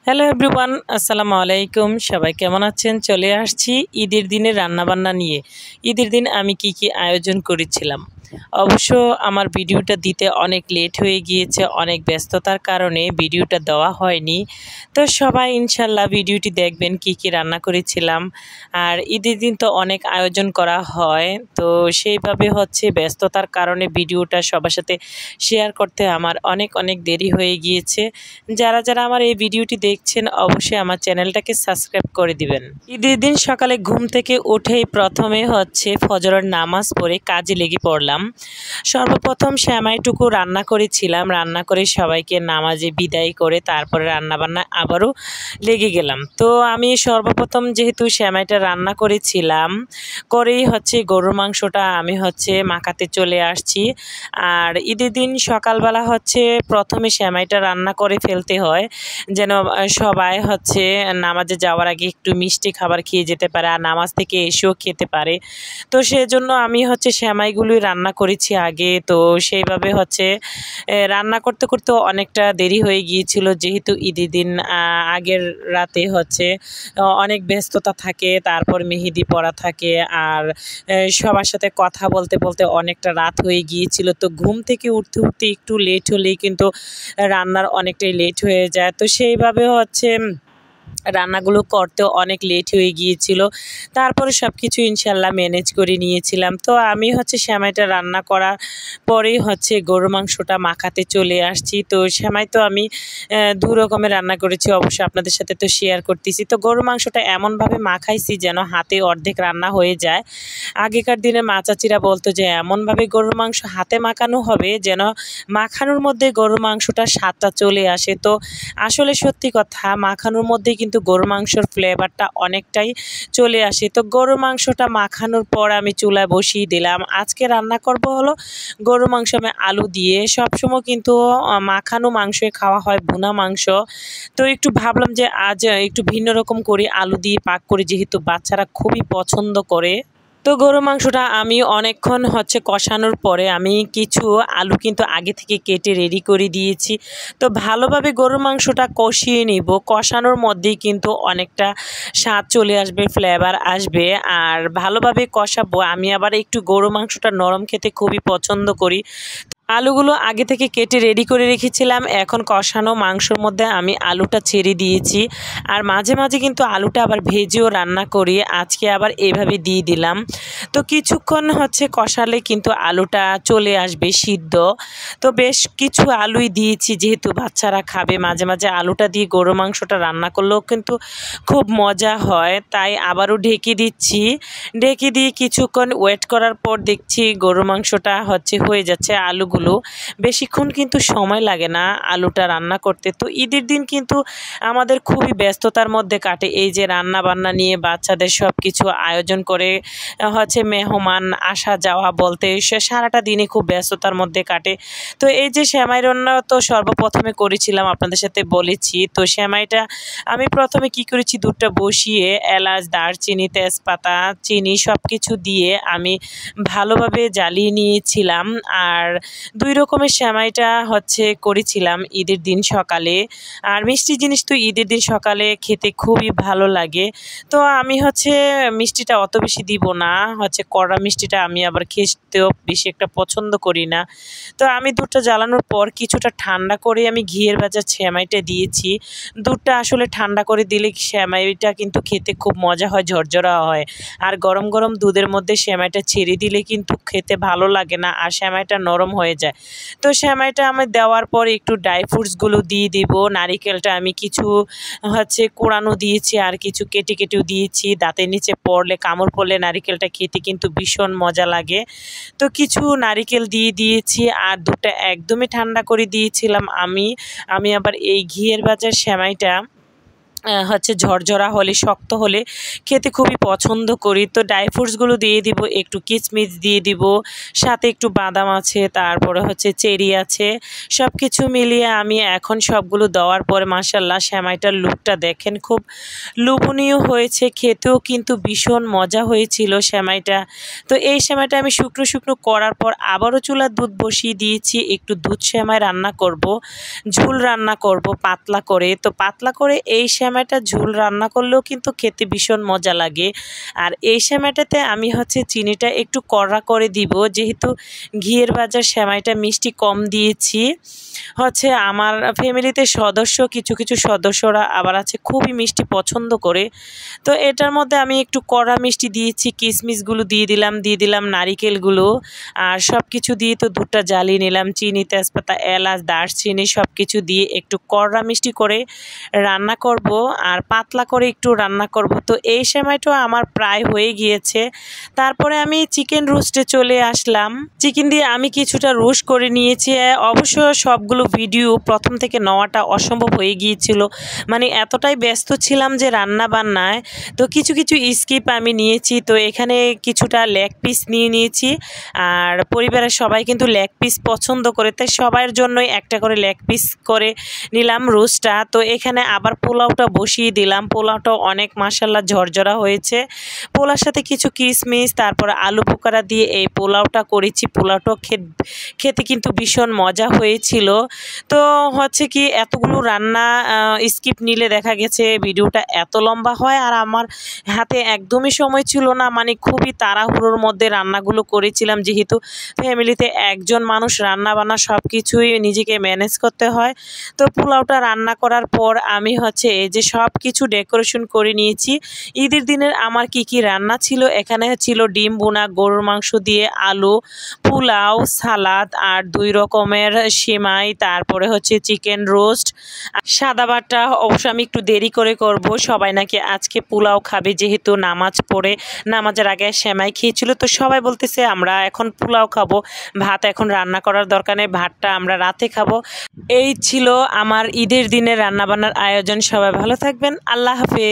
Hello everyone, আসসালামু আলাইকুম। সবাই কেমন আছেন? চলে আসছি ঈদের দিনে রান্নাবান্না নিয়ে। ঈদের দিন আমি কি আয়োজন করেছিলাম। অবশ্য আমার ভিডিওটা দিতে অনেক লেট হয়ে গিয়েছে, অনেক ব্যস্ততার কারণে ভিডিওটা দেওয়া হয়নি। তো সবাই ইনশাল্লাহ ভিডিওটি দেখবেন কি রান্না করেছিলাম। আর ঈদের দিন তো অনেক আয়োজন করা হয়, তো সেইভাবে ব্যস্ততার কারণে ভিডিওটা সবার সাথে শেয়ার করতে আমার অনেক দেরি হয়ে গিয়েছে। যারা আমার এই ভিডিওটি দেখছেন অবশ্যই আমার চ্যানেলটাকে সাবস্ক্রাইব করে দিবেন। ঈদের দিন সকালে ঘুম থেকে উঠেই প্রথমে ফজরের নামাজ পড়ে কাজে লেগে পড়লাম। সর্বপ্রথম সেমাইটুকু রান্না করেছিলাম, রান্না করে সবাইকে নামাজে বিদায় করে তারপরে রান্নাবান্না আবারও লেগে গেলাম। তো আমি সর্বপ্রথম যেহেতু সেমাইটা রান্না করেছিলাম, করেই গরুর মাংসটা আমি মাখাতে চলে আসছি। আর ঈদের দিন সকালবেলা প্রথমে সেমাইটা রান্না করে ফেলতে হয়, যেন সবাই নামাজে যাওয়ার আগে একটু মিষ্টি খাবার খেয়ে যেতে পারে আর নামাজ থেকে এসেও খেতে পারে। তো সেজন্য আমি সেমাইগুলোই রান্না করেছি আগে। তো সেইভাবে রান্না করতে করতে অনেকটা দেরি হয়ে গিয়েছিল, যেহেতু ঈদের দিন আগের রাতে অনেক ব্যস্ততা থাকে, তারপর মেহেদি পড়া থাকে আর সবার সাথে কথা বলতে বলতে অনেকটা রাত হয়ে গিয়েছিল। তো ঘুম থেকে উঠতে উঠতে একটু লেট হলেই কিন্তু রান্নার অনেকটাই লেট হয়ে যায়। তো সেইভাবে রান্নাগুলো করতেও অনেক লেট হয়ে গিয়েছিল। তারপরে সব কিছু ইনশাল্লাহ ম্যানেজ করে নিয়েছিলাম। তো আমি সেমাইটা রান্না করার পরেই গরুর মাংসটা মাখাতে চলে আসছি। তো সেমাই তো আমি দু রকমের রান্না করেছি, অবশ্যই আপনাদের সাথে তো শেয়ার করতেছি। তো গরুর মাংসটা এমনভাবে মাখাইছি যেন হাতে অর্ধেক রান্না হয়ে যায়। আগেকার দিনে মা চাচিরা বলতো যে এমনভাবে গরুর মাংস হাতে মাখানো হবে যেন মাখানোর মধ্যে গরুর মাংসটার স্বাদটা চলে আসে। তো আসলে সত্যি কথা, মাখানোর মধ্যে কিন্তু গরুর মাংসর ফ্লেভারটা অনেকটাই চলে আসে। তো গরুর মাংসটা মাখানোর পর আমি চুলায় বসিয়ে দিলাম। আজকে রান্না করব গরুর মাংস আমি আলু দিয়ে। সবসময় কিন্তু মাখানো মাংসই খাওয়া হয়, ভুনা মাংস। তো একটু ভাবলাম যে আজ একটু ভিন্ন রকম করি, আলু দিয়ে পাক করি, যেহেতু বাচ্চারা খুবই পছন্দ করে। তো গরুর মাংসটা আমি অনেকক্ষণ কষানোর পরে আমি কিছু আলু কিন্তু আগে থেকে কেটে রেডি করে দিয়েছি। তো ভালোভাবে গরুর মাংসটা কষিয়ে নিব, কষানোর মধ্যেই কিন্তু অনেকটা স্বাদ চলে আসবে, ফ্লেভার আসবে। আর ভালোভাবে কষাবো। আমি আবার একটু গরুর মাংসটা নরম খেতে খুবই পছন্দ করি। আলুগুলো আগে থেকে কেটে রেডি করে রেখেছিলাম, এখন কষানো মাংসর মধ্যে আমি আলুটা ছেড়ে দিয়েছি। আর মাঝে মাঝে কিন্তু আলুটা আবার ভেজেও রান্না করি, আজকে আবার এভাবে দিয়ে দিলাম। তো কিছুক্ষণ কষালে কিন্তু আলুটা চলে আসবে সিদ্ধ। তো বেশ কিছু আলুই দিয়েছি, যেহেতু বাচ্চারা খাবে। মাঝে মাঝে আলুটা দিয়ে গরুর মাংসটা রান্না করলেও কিন্তু খুব মজা হয়, তাই আবারও ঢেকে দিচ্ছি। ঢেকে দিয়ে কিছুক্ষণ ওয়েট করার পর দেখছি গরুর মাংসটা হয়ে যাচ্ছে। আলুগুলো বেশিক্ষণ কিন্তু সময় লাগে না আলুটা রান্না করতে। তো ঈদের দিন কিন্তু আমাদের খুবই ব্যস্ততার মধ্যে কাটে, এই যে রান্না বান্না নিয়ে বাচ্চাদের সব কিছু আয়োজন করে মেহমান আসা যাওয়া বলতে সারাটা দিনই খুব ব্যস্ততার মধ্যে কাটে। তো এই যে সেমাই রান্না তো সর্বপ্রথমে করেছিলাম, আপনাদের সাথে বলেছি। তো সেমাইটা আমি প্রথমে কি করেছি, দুধটা বসিয়ে এলাচ, দারচিনি, তেজপাতা, চিনি সব কিছু দিয়ে আমি ভালোভাবে জ্বালিয়ে নিয়েছিলাম। আর দুই রকমের সেমাইটা করেছিলাম ঈদের দিন সকালে। আর মিষ্টি জিনিস তো ঈদের দিন সকালে খেতে খুবই ভালো লাগে। তো আমি মিষ্টিটা অত বেশি দিব না, কড়া মিষ্টিটা আমি আবার খেতেও বেশি একটা পছন্দ করি না। তো আমি দুধটা জ্বালানোর পর কিছুটা ঠান্ডা করে আমি ঘিয়ের ভাজা সেমাইটা দিয়েছি। দুধটা আসলে ঠান্ডা করে দিলে সেমাইটা কিন্তু খেতে খুব মজা হয়, ঝরঝরা হয়। আর গরম গরম দুধের মধ্যে সেমাইটা ছেড়ে দিলে কিন্তু খেতে ভালো লাগে না, আর সেমাইটা নরম হয়ে যায়। তো সেমাইটা আমি দেওয়ার পর একটু ড্রাই ফ্রুটসগুলো দিয়ে দিব। নারিকেলটা আমি কিছু কোড়ানো দিয়েছি, আর কিছু কেটেও দিয়েছি। দাঁতের নিচে পড়লে, কামড় পড়লে নারিকেলটা খেতে কিন্তু ভীষণ মজা লাগে। তো কিছু নারিকেল দিয়ে দিয়েছি, আর দুধটা একদমই ঠান্ডা করে দিয়েছিলাম আমি আবার এই ঘিয়ের ভাজার সেমাইটা হচ্ছে ঝরঝরা হলে, শক্ত হলে খেতে খুবই পছন্দ করি। তো ড্রাই ফ্রুটসগুলো দিয়ে দিব, একটু কিশমিশ দিয়ে দিব, সাথে একটু বাদাম আছে, তারপরে হচ্ছে চেরি আছে। সব কিছু মিলিয়ে আমি এখন সবগুলো দেওয়ার পরে মাশাআল্লাহ সেমাইটার লুকটা দেখেন, খুব লোভনীয় হয়েছে, খেতেও কিন্তু ভীষণ মজা হয়েছিল সেমাইটা। তো এই সেমাইটা আমি শুকনো শুকনো করার পর আবারও চুলার দুধ বসিয়ে দিয়েছি। একটু দুধ সেমাই রান্না করব, ঝোল রান্না করব পাতলা করে। তো পাতলা করে এই সেমাইটা ঝোল রান্না করলেও কিন্তু খেতে ভীষণ মজা লাগে। আর এই সেমাইটাতে আমি হচ্ছে চিনিটা একটু কড়া করে দিব, যেহেতু ঘিয়ের ভাজা সেমাইটা মিষ্টি কম দিয়েছি। হচ্ছে আমার ফ্যামিলিতে কিছু কিছু সদস্যরা আবার আছে খুবই মিষ্টি পছন্দ করে। তো এটার মধ্যে আমি একটু কড়া মিষ্টি দিয়েছি, কিশমিশগুলো দিয়ে দিলাম নারিকেলগুলো, আর সব কিছু দিয়ে তো দুধটা জ্বালিয়ে নিলাম। চিনি, তেজপাতা, এলাচ, দারচিনি সব কিছু দিয়ে একটু কড়া মিষ্টি করে রান্না করব, আর পাতলা করে একটু রান্না করব। তো এই সেমাইটাও আমার প্রায় হয়ে গিয়েছে। তারপরে আমি চিকেন রোস্টে চলে আসলাম। চিকেন দিয়ে আমি কিছুটা রোস্ট করে নিয়েছি। অবশ্য সবগুলো ভিডিও প্রথম থেকে নেওয়াটা অসম্ভব হয়ে গিয়েছিল, মানে এতটাই ব্যস্ত ছিলাম যে রান্না বান্নায়। তো কিছু কিছু স্কিপ আমি নিয়েছি। তো এখানে কিছুটা লেগ পিস নিয়ে নিয়েছি, আর পরিবারের সবাই কিন্তু লেগ পিস পছন্দ করে, তাই সবার জন্যই একটা করে লেগ পিস করে নিলাম রোস্টটা। তো এখানে আবার পোলাওটা বসিয়ে দিলাম। পোলাওটাও অনেক মাশাআল্লাহ ঝরঝরা হয়েছে। পোলাওর সাথে কিছু কিশমিশ, তারপরে আলু বোকারা দিয়ে এই পোলাওটা করেছি। পোলাওটাও খেতে কিন্তু ভীষণ মজা হয়েছিল। তো হচ্ছে কি, এতগুলো রান্না স্কিপ নিলে দেখা গেছে ভিডিওটা এত লম্বা হয়, আর আমার হাতে একদমই সময় ছিল না, মানে খুবই তাড়াহুড়োর মধ্যে রান্নাগুলো করেছিলাম, যেহেতু ফ্যামিলিতে একজন মানুষ রান্না বান্না সব কিছুই নিজেকে ম্যানেজ করতে হয়। তো পোলাওটা রান্না করার পর আমি হচ্ছে এই যে সব কিছু ডেকোরেশন করে নিয়েছি। ঈদের দিনের আমার কি কি রান্না ছিল, এখানে ছিল ডিম বোনা, গরুর মাংস দিয়ে আলু, পোলাও, সালাদ, আর 2 রকমের সেমাই, তারপরে হচ্ছে চিকেন রোস্ট, সাদা বাটা। অবশ্য আমি একটু দেরি করে করব, সবাই নাকি আজকে পোলাও খাবে, যেহেতু নামাজ পড়ে নামাজের আগে সেমাই খেয়েছিল। তো সবাই বলতেছে আমরা এখন পোলাও খাবো, ভাত এখন রান্না করার দরকার নেই, ভাতটা আমরা রাতে খাবো। এই ছিল আমার ঈদের দিনের রান্নাবান্নার আয়োজন। সবাই ভালো থাকবেন, আল্লাহ হাফেজ।